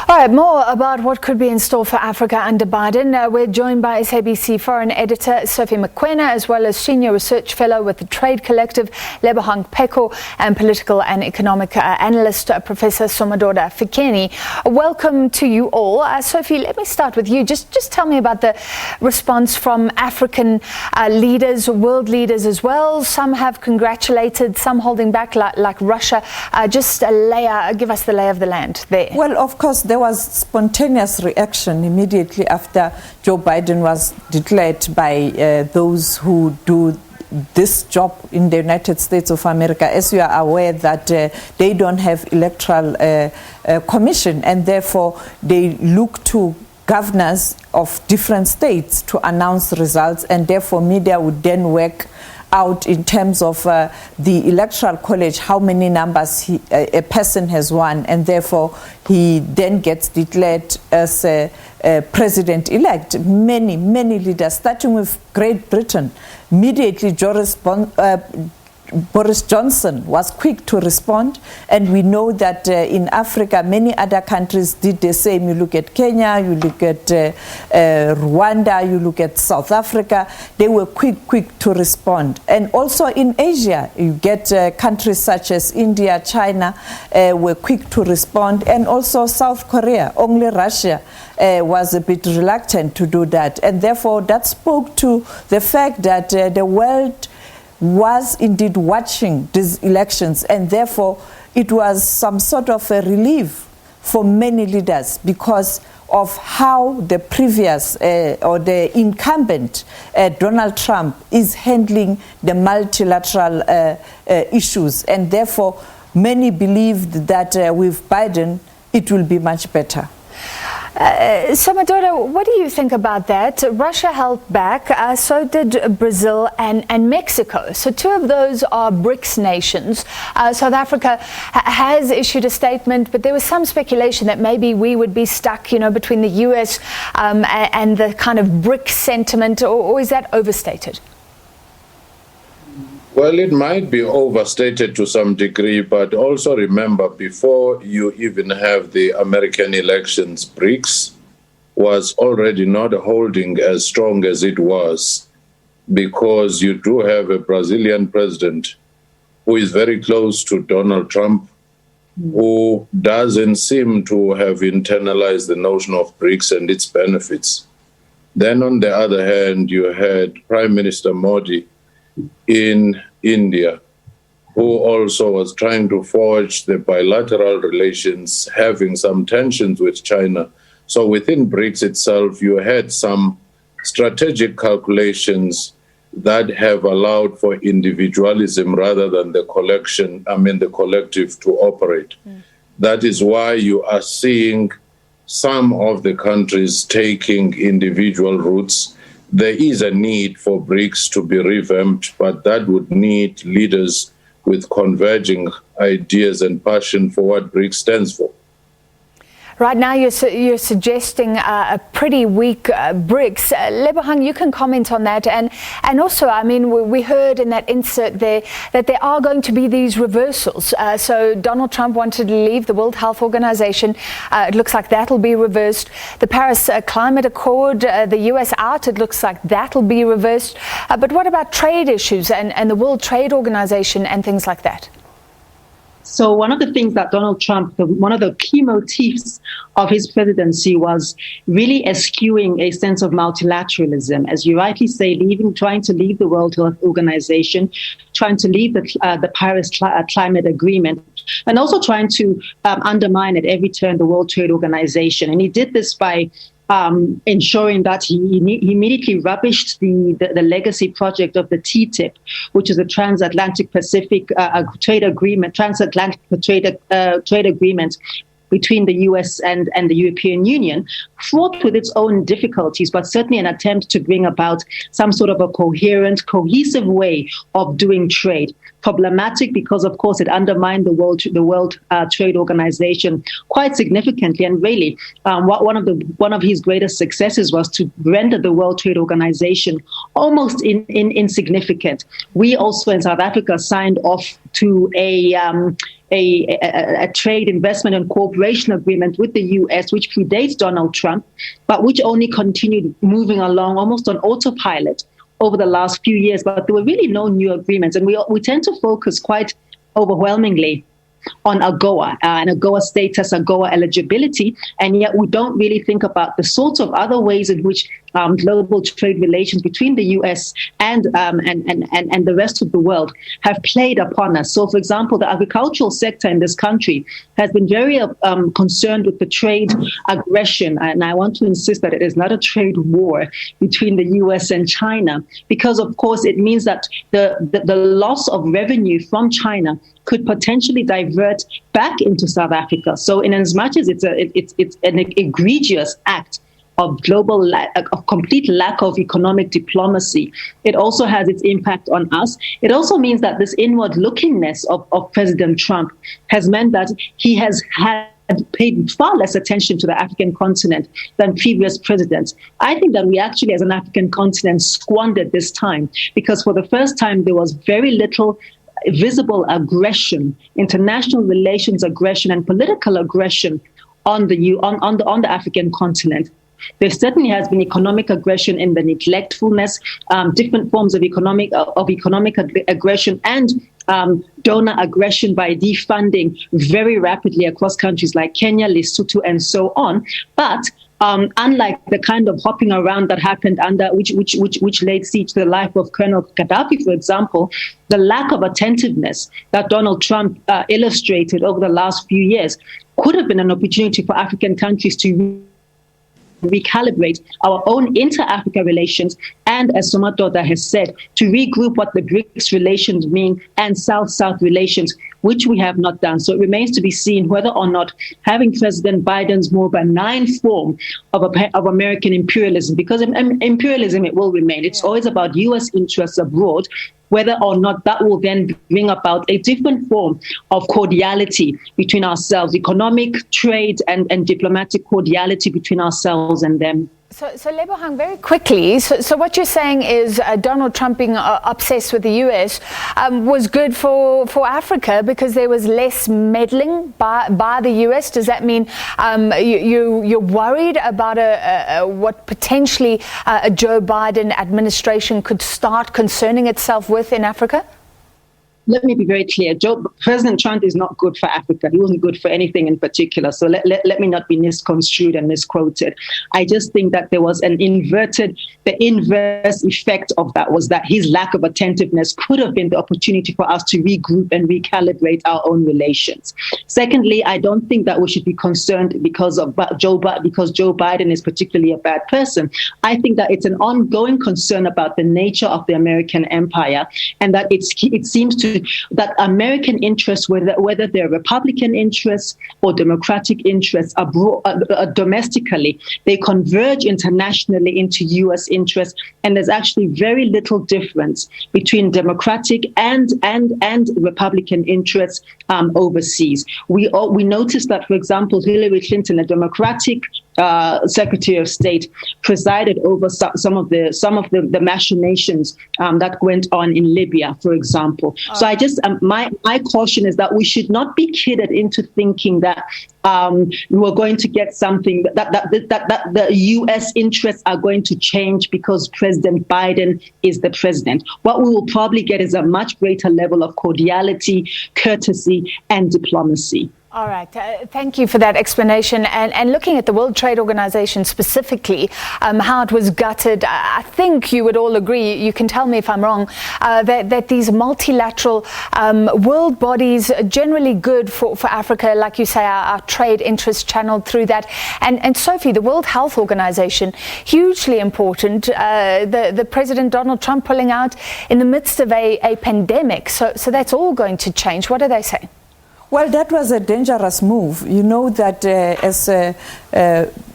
All right, more about what could be in store for Africa under Biden. We're joined by SABC Foreign editor Sophie Mokoena, as well as senior research fellow with the Trade Collective, Lebohang Pheko, and political and economic analyst, Professor Somadoda Fikeni. Welcome to you all. Sophie, let me start with you. Just tell me about the response from African leaders, world leaders as well. Some have congratulated, some holding back, like Russia. Give us the lay of the land there. Well, of course, there was spontaneous reaction immediately after Joe Biden was declared by those who do this job in the United States of America. As you are aware that they don't have electoral commission, and therefore they look to governors of different states to announce results, and therefore media would then work out in terms of the electoral college, how many numbers a person has won, and therefore he then gets declared as a president-elect. Many leaders, starting with Great Britain, immediately Boris Johnson was quick to respond, and we know that in Africa many other countries did the same. You look at Kenya, you look at Rwanda, you look at South Africa, they were quick to respond. And also in Asia, you get countries such as India, China were quick to respond, and also South Korea. Only Russia was a bit reluctant to do that, and therefore that spoke to the fact that the world was indeed watching these elections, and therefore it was some sort of a relief for many leaders because of how the previous or the incumbent Donald Trump is handling the multilateral issues, and therefore many believed that with Biden it will be much better. Somadoda, what do you think about that? Russia held back, so did Brazil and Mexico. So two of those are BRICS nations. South Africa has issued a statement, but there was some speculation that maybe we would be stuck, between the US and the kind of BRICS sentiment, or is that overstated? Well, it might be overstated to some degree, but also remember, before you even have the American elections, BRICS was already not holding as strong as it was, because you do have a Brazilian president who is very close to Donald Trump, who doesn't seem to have internalized the notion of BRICS and its benefits. Then on the other hand, you had Prime Minister Modi in India, who also was trying to forge the bilateral relations, having some tensions with China. So within BRICS itself, you had some strategic calculations that have allowed for individualism rather than the collective to operate. That is why you are seeing some of the countries taking individual routes. There is a need for BRICS to be revamped, but that would need leaders with converging ideas and passion for what BRICS stands for. Right now, you're suggesting a pretty weak BRICS. Lebohang, you can comment on that. And also, we heard in that insert there that there are going to be these reversals. So Donald Trump wanted to leave the World Health Organization. It looks like that'll be reversed. The Paris Climate Accord, the US out, it looks like that'll be reversed. But what about trade issues and the World Trade Organization and things like that? So one of the things that Donald Trump, one of the key motifs of his presidency was really eschewing a sense of multilateralism. As you rightly say, trying to leave the World Health Organization, trying to leave the Paris Climate Agreement, and also trying to undermine at every turn the World Trade Organization. And he did this by ensuring that he immediately rubbished the legacy project of the TTIP, which is a transatlantic Pacific trade agreement, trade agreement between the US and the European Union, fraught with its own difficulties, but certainly an attempt to bring about some sort of a coherent, cohesive way of doing trade. problematic because, of course, it undermined the World Trade Organization quite significantly. And really, one of his greatest successes was to render the World Trade Organization almost insignificant. We also in South Africa signed off to a trade investment and cooperation agreement with the U.S., which predates Donald Trump, but which only continued moving along almost on autopilot over the last few years. But there were really no new agreements. And we tend to focus quite overwhelmingly on AGOA and AGOA status, AGOA eligibility, and yet we don't really think about the sorts of other ways in which global trade relations between the U.S. and the rest of the world have played upon us. So, for example, the agricultural sector in this country has been very concerned with the trade aggression, and I want to insist that it is not a trade war between the U.S. and China, because, of course, it means that the loss of revenue from China could potentially divert back into South Africa. So, in as much as it's an egregious act of complete lack of economic diplomacy, it also has its impact on us. It also means that this inward-lookingness of President Trump has meant that he has paid far less attention to the African continent than previous presidents. I think that we actually, as an African continent, squandered this time, because for the first time there was very little visible aggression, international relations aggression, and political aggression on the African continent. There certainly has been economic aggression in the neglectfulness, different forms of economic aggression, and donor aggression by defunding very rapidly across countries like Kenya, Lesotho, and so on. But unlike the kind of hopping around that happened which laid siege to the life of Colonel Gaddafi, for example, the lack of attentiveness that Donald Trump illustrated over the last few years could have been an opportunity for African countries to recalibrate our own inter-Africa relations, and, as Somadoda has said, to regroup what the BRICS relations mean and South-South relations, which we have not done. So it remains to be seen whether or not having President Biden's more benign form of American imperialism, because imperialism, it will remain. It's always about U.S. interests abroad, whether or not that will then bring about a different form of cordiality between ourselves, economic, trade, and diplomatic cordiality between ourselves and them. So Lebohang, very quickly, so what you're saying is Donald Trump being obsessed with the US was good for Africa because there was less meddling by the US. Does that mean you're worried about what potentially a Joe Biden administration could start concerning itself with in Africa? Let me be very clear. President Trump is not good for Africa. He wasn't good for anything in particular. So let me not be misconstrued and misquoted. I just think that there was the inverse effect of that was that his lack of attentiveness could have been the opportunity for us to regroup and recalibrate our own relations. Secondly, I don't think that we should be concerned because Joe Biden is particularly a bad person. I think that it's an ongoing concern about the nature of the American empire, and that it seems that American interests, whether they're Republican interests or Democratic interests abroad, domestically, they converge internationally into U.S. interests, and there's actually very little difference between Democratic and Republican interests overseas. We noticed that, for example, Hillary Clinton, a Democratic Secretary of State, presided over some of the machinations that went on in Libya, for example. So I just my caution is that we should not be kidded into thinking that we're going to get something that the U.S. interests are going to change because President Biden is the president. What we will probably get is a much greater level of cordiality, courtesy, and diplomacy. All right. Thank you for that explanation. And looking at the World Trade Organization specifically, how it was gutted, I think you would all agree, you can tell me if I'm wrong, that these multilateral world bodies are generally good for Africa, like you say, our trade interests channeled through that. And Sophie, the World Health Organization, hugely important. The President Donald Trump pulling out in the midst of a pandemic. So that's all going to change. What do they say? Well, that was a dangerous move. You know that as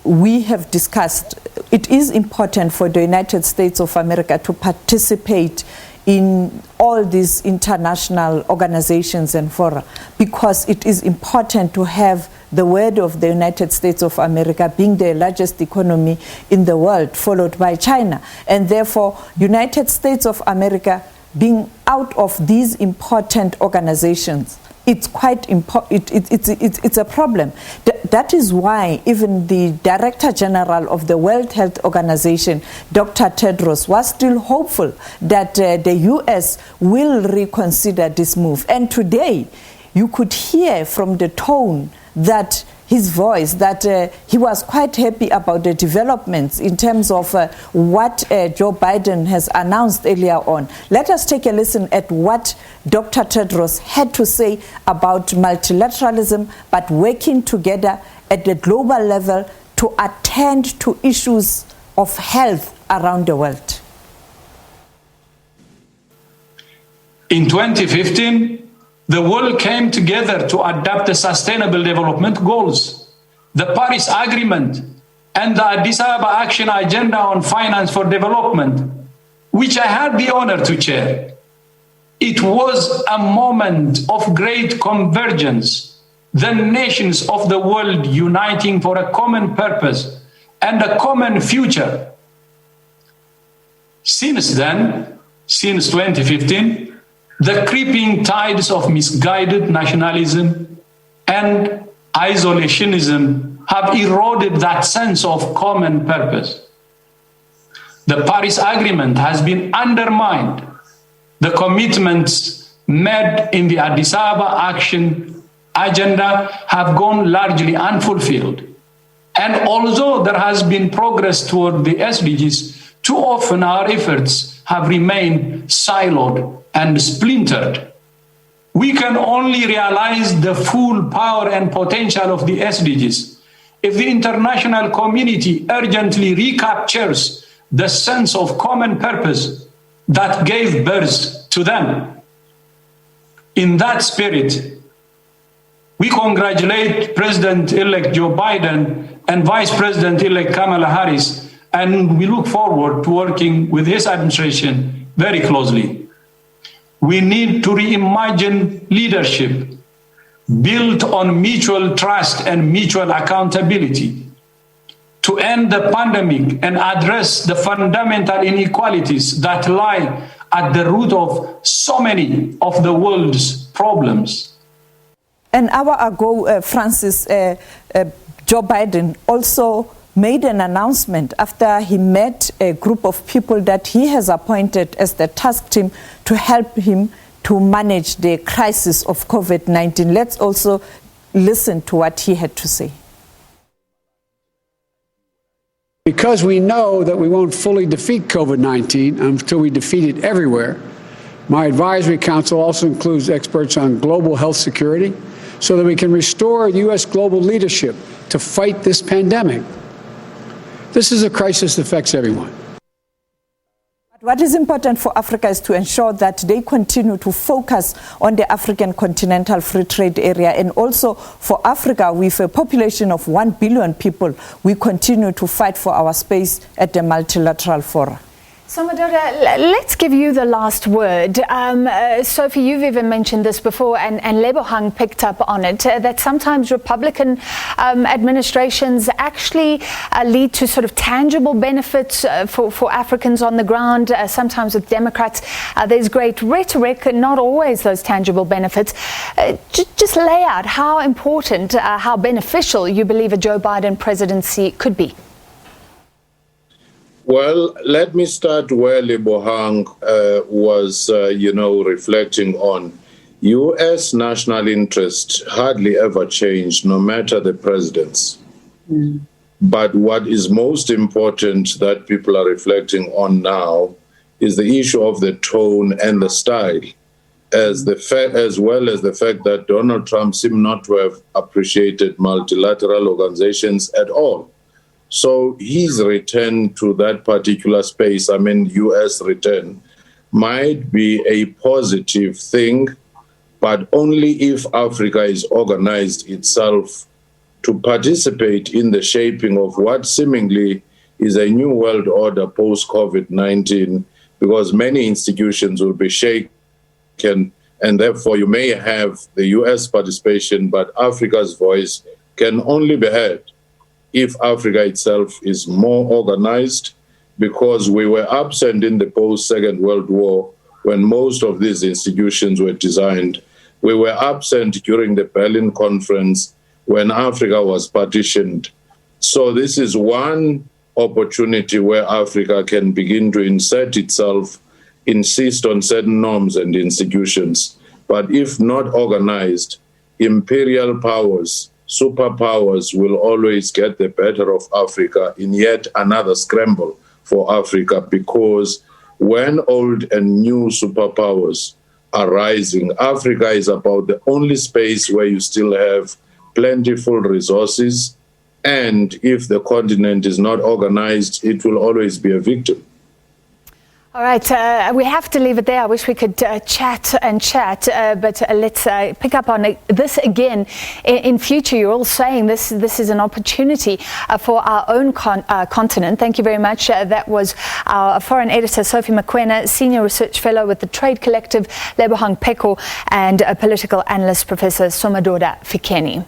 we have discussed, it is important for the United States of America to participate in all these international organizations and fora, because it is important to have the word of the United States of America being the largest economy in the world, followed by China. And therefore, United States of America being out of these important organizations, it's quite important. It's a problem. That is why even the Director General of the World Health Organization, Dr. Tedros, was still hopeful that the U.S. will reconsider this move. And today, you could hear from the tone that his voice that he was quite happy about the developments in terms of what Joe Biden has announced earlier on. Let us take a listen at what Dr. Tedros had to say about multilateralism, but working together at the global level to attend to issues of health around the world. In 2015, the world came together to adopt the Sustainable Development Goals, the Paris Agreement, and the Addis Ababa Action Agenda on Finance for Development, which I had the honor to chair. It was a moment of great convergence, the nations of the world uniting for a common purpose and a common future. Since then, since 2015, the creeping tides of misguided nationalism and isolationism have eroded that sense of common purpose. The Paris Agreement has been undermined. The commitments made in the Addis Ababa Action Agenda have gone largely unfulfilled. And although there has been progress toward the SDGs, too often our efforts have remained siloed and splintered. We can only realize the full power and potential of the SDGs if the international community urgently recaptures the sense of common purpose that gave birth to them. In that spirit, we congratulate President-elect Joe Biden and Vice President-elect Kamala Harris, and we look forward to working with his administration very closely. We need to reimagine leadership built on mutual trust and mutual accountability to end the pandemic and address the fundamental inequalities that lie at the root of so many of the world's problems. An hour ago, Francis, Joe Biden also made an announcement after he met a group of people that he has appointed as the task team to help him to manage the crisis of COVID-19. Let's also listen to what he had to say. Because we know that we won't fully defeat COVID-19 until we defeat it everywhere, my advisory council also includes experts on global health security so that we can restore U.S. global leadership to fight this pandemic. This is a crisis that affects everyone. What is important for Africa is to ensure that they continue to focus on the African continental free trade area, and also for Africa, with a population of 1 billion people, we continue to fight for our space at the multilateral fora. Somadoda, let's give you the last word. Sophie, you've even mentioned this before, and Lebohang picked up on it, that sometimes Republican administrations actually lead to sort of tangible benefits for Africans on the ground. Sometimes with Democrats, there's great rhetoric, and not always those tangible benefits. Just lay out how important, how beneficial you believe a Joe Biden presidency could be. Well, let me start where Lebohang was, reflecting on. U.S. national interest hardly ever changed, no matter the presidents. But what is most important that people are reflecting on now is the issue of the tone and the style, as well as the fact that Donald Trump seemed not to have appreciated multilateral organizations at all. So his return to that particular space, U.S. return, might be a positive thing, but only if Africa is organized itself to participate in the shaping of what seemingly is a new world order post-COVID-19 because many institutions will be shaken, and therefore you may have the US participation, but Africa's voice can only be heard if Africa itself is more organized, because we were absent in the post-Second World War when most of these institutions were designed. We were absent during the Berlin Conference when Africa was partitioned. So this is one opportunity where Africa can begin to insert itself, insist on certain norms and institutions. But if not organized, imperial powers, superpowers will always get the better of Africa in yet another scramble for Africa, because when old and new superpowers are rising, Africa is about the only space where you still have plentiful resources, and if the continent is not organized, it will always be a victim. All right, we have to leave it there. I wish we could chat, but let's pick up on this again in future. You're all saying this is an opportunity for our own continent. Thank you very much. That was our foreign editor, Sophie Mokoena, senior research fellow with the Trade Collective, Lebohang Pheko, and political analyst, Professor Somadoda Fikeni.